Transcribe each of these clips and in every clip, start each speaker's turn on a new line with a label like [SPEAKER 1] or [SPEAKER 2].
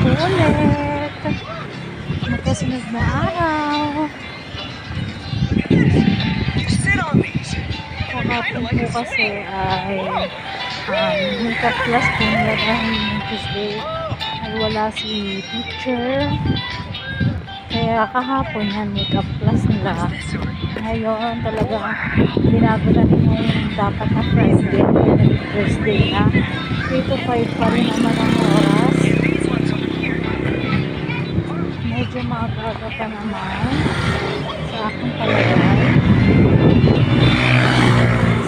[SPEAKER 1] po ulit. Magkasunod na araw. Kahapon po kasi ay makeup class po nila dahil ng Tuesday ay wala si teacher. Kaya kahapon yan makeup class nila. Ngayon talaga binago na rin yung dapat na Friday. Thursday na. 3 to 5 pa rin naman ang oras. Medyo maaga pa naman sa aking palagay.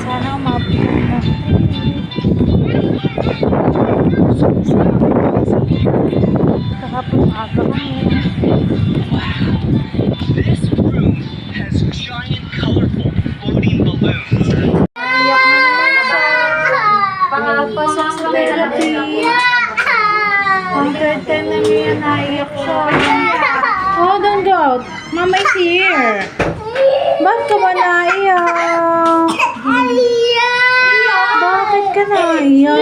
[SPEAKER 1] Sana umabot na. Kahapon maaga kami.
[SPEAKER 2] This room has giant colorful floating balloons.
[SPEAKER 1] Iyak na naman siya. Pangapasok sa therapy. Ang third time na niya naiyak siya. Oh, don't go. Mama is here. Ba't ka ba naiyak? Bakit ka naiyak?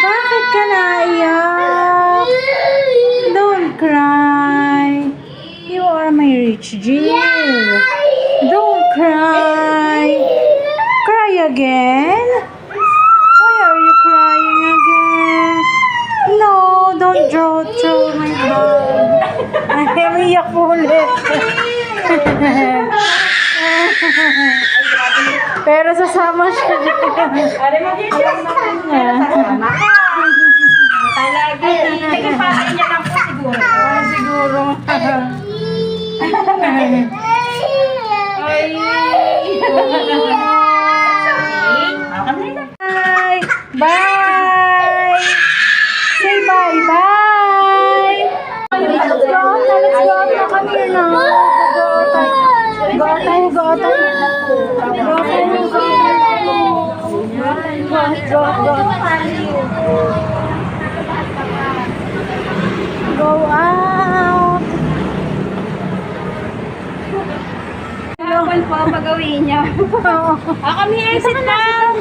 [SPEAKER 1] Bakit ka naiyak? Don't cry. You are my rich Jill. Don't cry. Cry again? Why are you crying again? No, don't throw my bag. Ay, umiyak po ulit. Pero sasama siya dyan.
[SPEAKER 3] Talaga. Nagpapain niya lang po siguro.
[SPEAKER 1] Siguro.
[SPEAKER 3] Ay.
[SPEAKER 1] Bye! Bye! Say bye-bye! Let's go! Let's go! Come here now! Go tayo! Go tayo! Go out!
[SPEAKER 3] Kapal po pag-awin niya. Come here, sit down.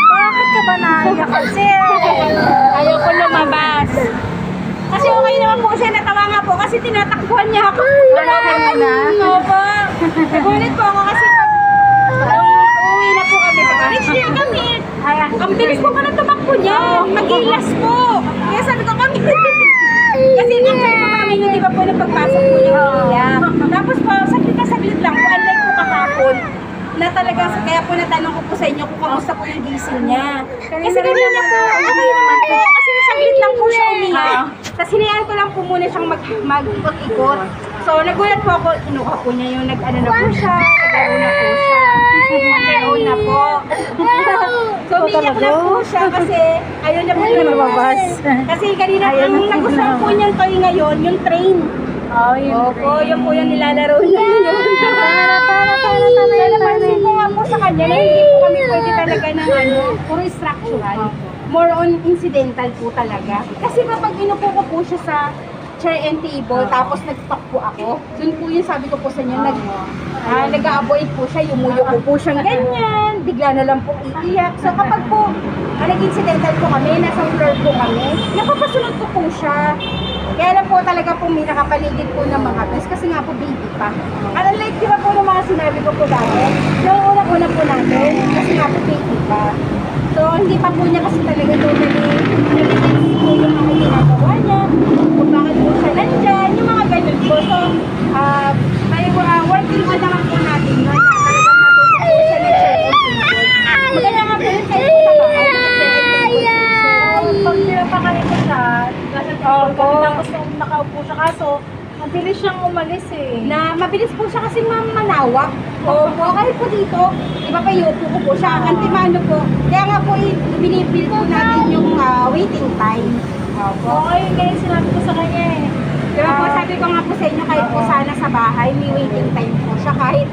[SPEAKER 1] Bakit ka ba naiyak kasi?
[SPEAKER 3] Ayaw ko lumabas. Kasi okay naman po siya, natawa nga po kasi tinatakbuhan niya ako. Opo. Nagulit po ako kasi pag uwi na po kami. Rich niya kami. Ang bilis po na tumakbo niya. Magilas po. Kaya sabi ko kami. Kasi nang sabi po kami, hindi ba po nang pagpasok po yung kuya. Tapos po, saglit lang po. Unlike po kahapon, na talaga, kaya po natanong ko po sa inyo kung kamusta po yung gising niya. Kasi kanina po, okay naman po. Kasi saglit lang po siya umiyak. Tapos hinayaan ko lang po muna siyang mag-ikot. So, nagulat po ako, inuha po niya yung nag-ano na po siya, naglaro na po siya. Nag-ano na po. So, umiyak na po siya kasi ayaw niya po lumabas. Kasi kanina, ang nagustuhan po niyang toy ngayon, yung train. Opo, yun po yung nilalaro niya. Napansin ko nga po sa kanya na hindi po kami pwede talaga ng puro structural. More on incidental po talaga. Kasi kapag inupo ko po siya sa chair and table, tapos nag-talk po ako, dun po yung sabi ko po sa inyo, nag-a-avoid po siya, yumuyo ko po siyang ganyan, bigla na lang po iiyak. So kapag po, nag-incidental po kami, nasa floor po kami, napapasunod ko po siya. Kaya lang po talaga po may nakapaligid po ng mga bes kasi nga po baby pa. Unlike di ba po ng mga sinabi ko po dati, noong unang-una po natin, kasi nga po baby pa. So hindi pa po niya kasi talaga totally nalilins po yung mga ginagawa niya, kung bakit po siya nandyan, yung mga ganun po. So, working on naman po natin na talagang matuto po siya ng chair and table. Maganda nga po yung chair sa bahay, chair and table.
[SPEAKER 1] Pag pinapakain ko siya, tapos nung nakaupo siya, kaso mabilis siyang umalis eh.
[SPEAKER 3] Na mabilis po siya kasi manawak. Opo, kahit po dito, iba pa yupo ko po siya, antimano po. Kaya nga po, binibuild po natin yung waiting time. Opo.
[SPEAKER 1] Oo, yun kaya sinabi ko sa kanya eh.
[SPEAKER 3] Kaya po, sabi ko nga po sa inyo, kahit po sana sa bahay, may waiting time po siya. Kahit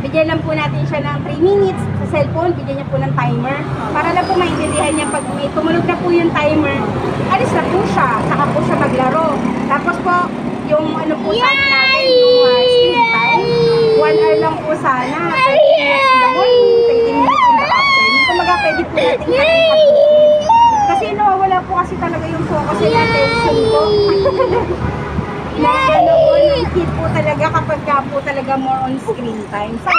[SPEAKER 3] bigyan lang po natin siya ng 3 minutes sa cellphone, bigyan niya po ng timer. Para lang po maintindihan niya pag may tumunog na po yung timer, alis na po siya, saka po siya maglaro. Tapos po, yung ano po sa natin, yung screen time, 1 hour lang po sana, 30 minutes in the morning, 30 minutes in the afternoon. Kumaga pwede po natin kasi nawawala po kasi talaga yung focus and attention ko. Na ano po, nakikit po talaga kapag ka po talaga more on screen time. So,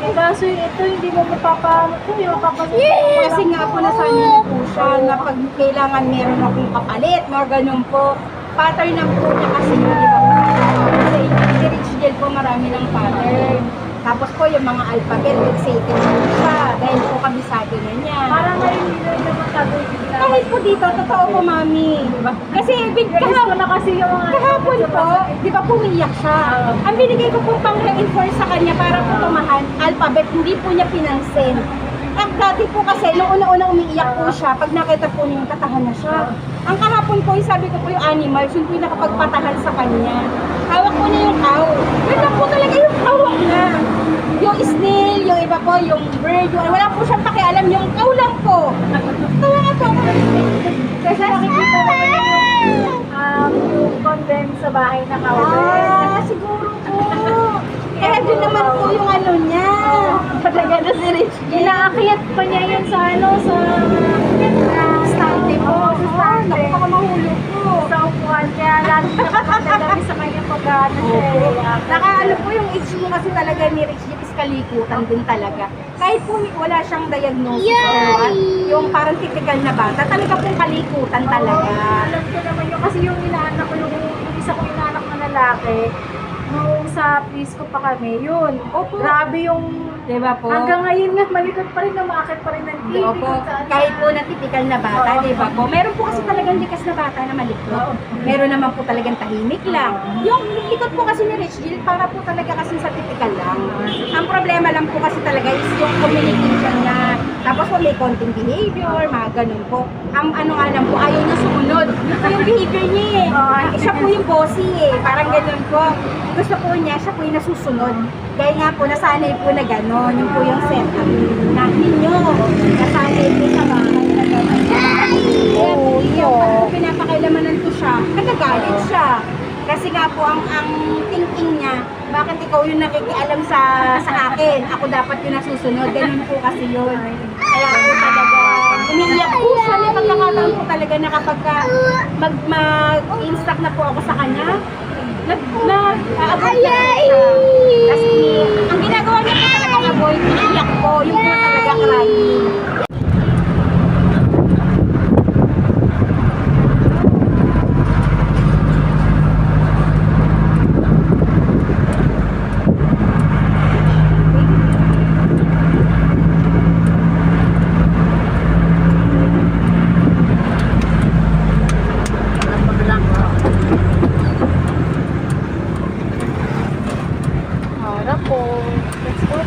[SPEAKER 1] Kaso ito, hindi mo mapapano ito, yung
[SPEAKER 3] kasi nga po nasanay na po siya na pag kailangan meron akong kapalit, mga ganun po. Pattern lang po niya kasi yun, di ba? Kasi si Rich Gel po marami ng pattern. Tapos po yung mga alphabet, excited po siya dahil po kabisado na niya.
[SPEAKER 1] Parang ngayon hindi na matagay bigla.
[SPEAKER 3] Kahit po dito, totoo po mami. Diba? Kasi
[SPEAKER 1] Gusto na kasi yung mga
[SPEAKER 3] kahapon po, di ba pumiyak siya? Ang binigay ko po pang reinforce sa kanya para po tumahan, alphabet, hindi po niya pinansin. Ang dati po kasi, nung una-una umiiyak po siya, pag nakita po niya, tatahan na siya. Ang kahapon po, yung sabi ko po yung animals, yun po yung nakapagpatahan sa kanya. Hawak po niya yung cow. Yun lang po talaga yung hawak niya. Yung snail, yung iba po, yung bird, yung, wala po siyang pakialam, yung cow lang po. Tawa nga po ako.
[SPEAKER 1] Kasi nakikita naman yung content sa bahay na
[SPEAKER 3] Ah, siguro po. Kaya doon naman po yung ano niya.
[SPEAKER 1] Talaga na si Rich. Inaakyat pa niya yun sa sa
[SPEAKER 3] Stante po.
[SPEAKER 1] Stante.
[SPEAKER 3] Naku, baka mahulog po.
[SPEAKER 1] Sa upuan niya. Lagi nakapagdalabi sa kanya pag-ano siya.
[SPEAKER 3] Nakaano po yung age mo kasi talaga ni Rich Jeep is kalikutan din talaga. Kahit po wala siyang diagnosis or what, yung parang typical na bata, talaga pong kalikutan talaga.
[SPEAKER 1] Alam ko naman yun. Kasi yung inaanak ko, yung isa kong inaanak na lalaki, nung sa preschool pa kami, yun.
[SPEAKER 3] Opo.
[SPEAKER 1] Grabe yung,
[SPEAKER 3] Diba po?
[SPEAKER 1] hanggang ngayon nga, malikot pa rin, umakit pa rin ng TV.
[SPEAKER 3] Opo, kahit po na typical na bata, di ba po? Meron po kasi talagang likas na bata na malikot. Meron naman po talagang tahimik lang. Yung likot po kasi ni Rich Jill, para po talaga kasi sa typical lang. Ang problema lang po kasi talaga is yung communication niya. Tapos po may konting behavior, mga ganun po. Ang ano nga lang po, ayaw niya sumunod. Yun po yung behavior niya eh. Siya po yung bossy eh. Parang ganun po. Gusto po niya, siya po yung nasusunod. Dahil nga po, nasanay po na gano'n. Yun po yung setup na ninyo. Nasanay po sa bahay na gano'n. Kaya po, pag pinapakailamanan ko siya, nagagalit siya. Kasi nga po, ang thinking niya, bakit ikaw yung nakikialam sa akin? Ako dapat yung nasusunod. Ganun po kasi yun. Kaya po talaga, umiiyak po siya. May pagkakataon po talaga na kapag mag-instruct na po ako sa kanya, nag-avoid siya. Kasi ang ginagawa niya po talaga avoid, iiyak po. Yung po talaga crying.
[SPEAKER 1] Harap po. Let's go.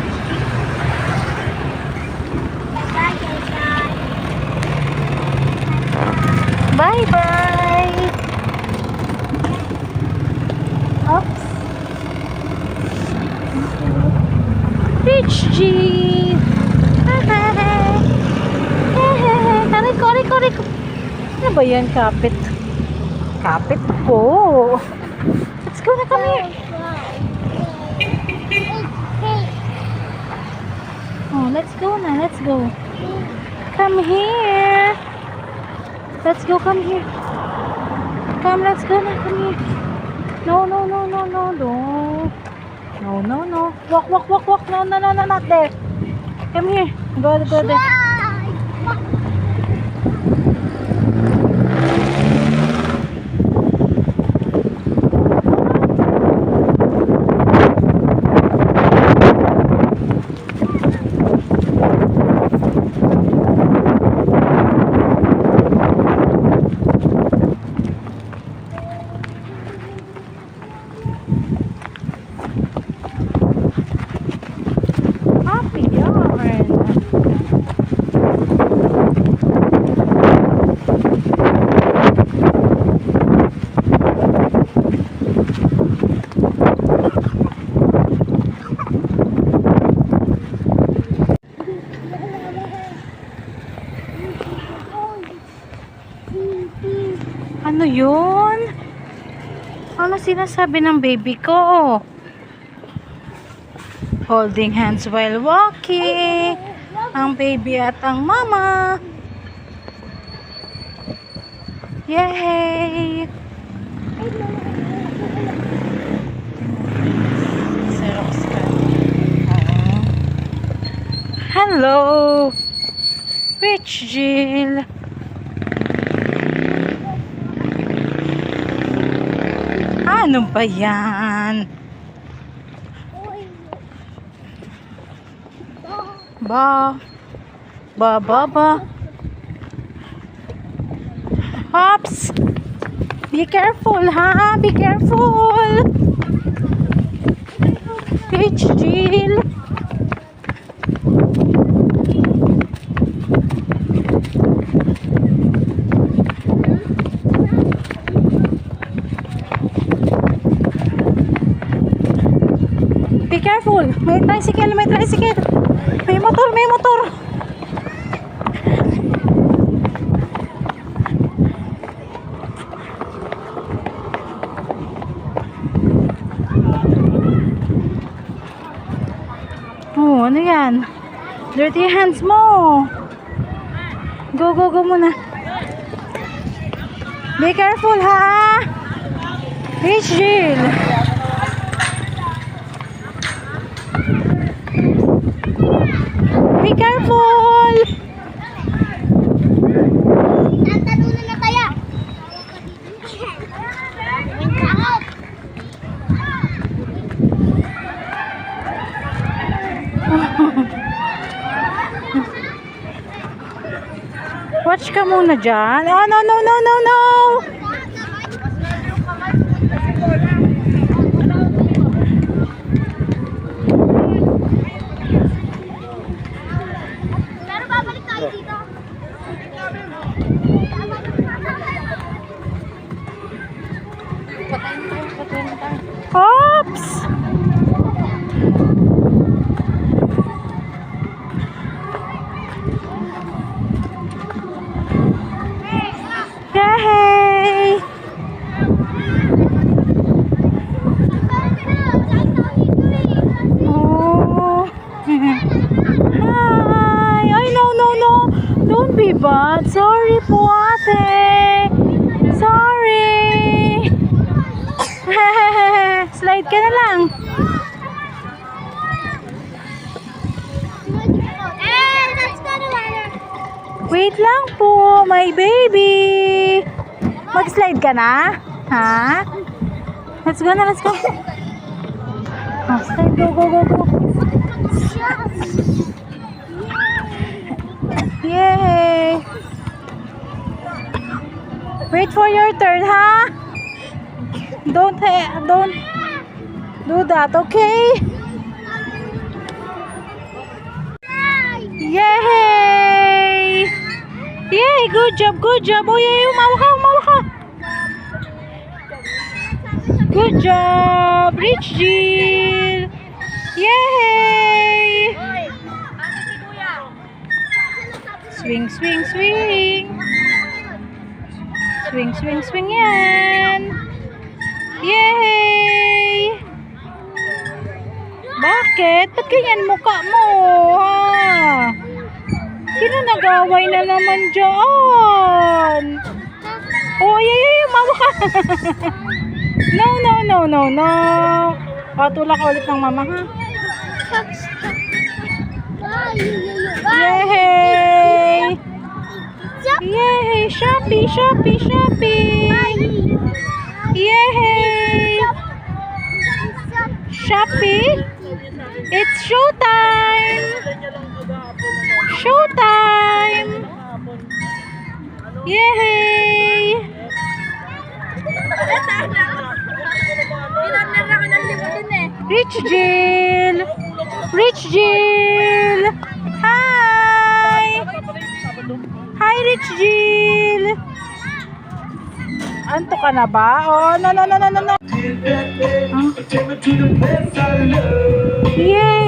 [SPEAKER 1] Bye-bye! Oops. Rich G! Aray ko. Ano ba yan, kapit? Kapit po. Let's go na kami. Oh, let's go na. Let's go. Come here. Let's go. Come here. Come, let's go na. Come here. No. No. Walk. No, not there. Come here. Go there. Happy yarn. Ano yun? Ano sinasabi ng baby ko? Holding hands while walking. ang baby at ang mama. Yay! Xerox ka. Oo. Hello! Rich Jill! Ano ba yan? Ba? Hops! Be careful, ha? Be careful! Rich Jill! Be careful! May tricycle, may tricycle! May motor, may motor! Oh, ano yan? Dirty hands mo! Go, go, go muna! Be careful, ha! Rich Jill! Be careful!
[SPEAKER 3] Natalunan na kaya.
[SPEAKER 1] Watch ka muna dyan. Oh, no, no, no, no, no!
[SPEAKER 3] Pero babalik tayo dito.
[SPEAKER 1] Oops! Yay! Oh. Hi! Ay, no, no, no! Don't be bad. Sorry po, ate. Sorry. Slide ka na lang. Wait lang po, my baby. Mag-slide ka na? Ha? Let's go na, let's go. Oh, slide, go, go, go, go. Yay! Wait for your turn, ha? Don't do that, okay? Yay! Yay! Good job, good job. Oh, yay! Umawa ka, umawa ka. Good job, Rich Jill. Yay! Swing, swing, swing. Swing, swing, swing yan. Yay! Bakit? Ba't ganyan mukha mo? Ha? Sino nag-away na naman dyan? Oh, yay, umawa ka. No, no, no, no, no. O, tulak ka ulit ng mama, ha? Yay! Yay! Shopee, Shopee, Shopee! Yay! Shopee! It's showtime! Showtime! Yay!
[SPEAKER 3] Pinartner ako ng limo dun eh.
[SPEAKER 1] Rich Jill! Rich Jill! Hi! Hi, Rich Jill! Anto ka na ba? Oh, no, no, no, no, no, no. Yay!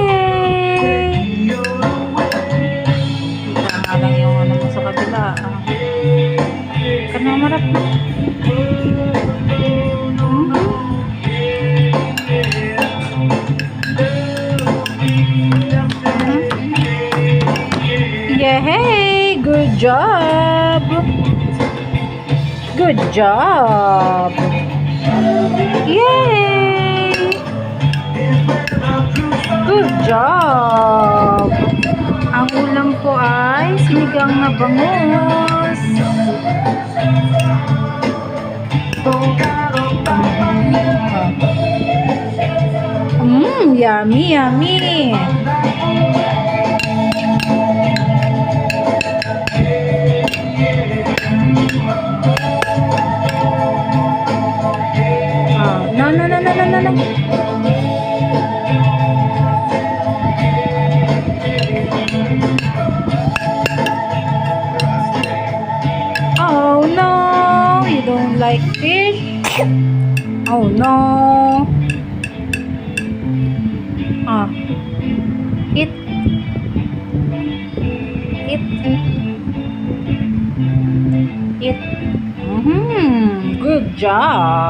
[SPEAKER 1] Kita nga lang yung ano mo sa kabila. Kanamarap mo. Good job. Good job. Yay! Good job. Ang ulam ko ay sinigang na bangus. Yummy, yummy. No, no, no, no, no, no, no. Oh no, you don't like fish? Oh no. Eat. Eat. Eat. Good job.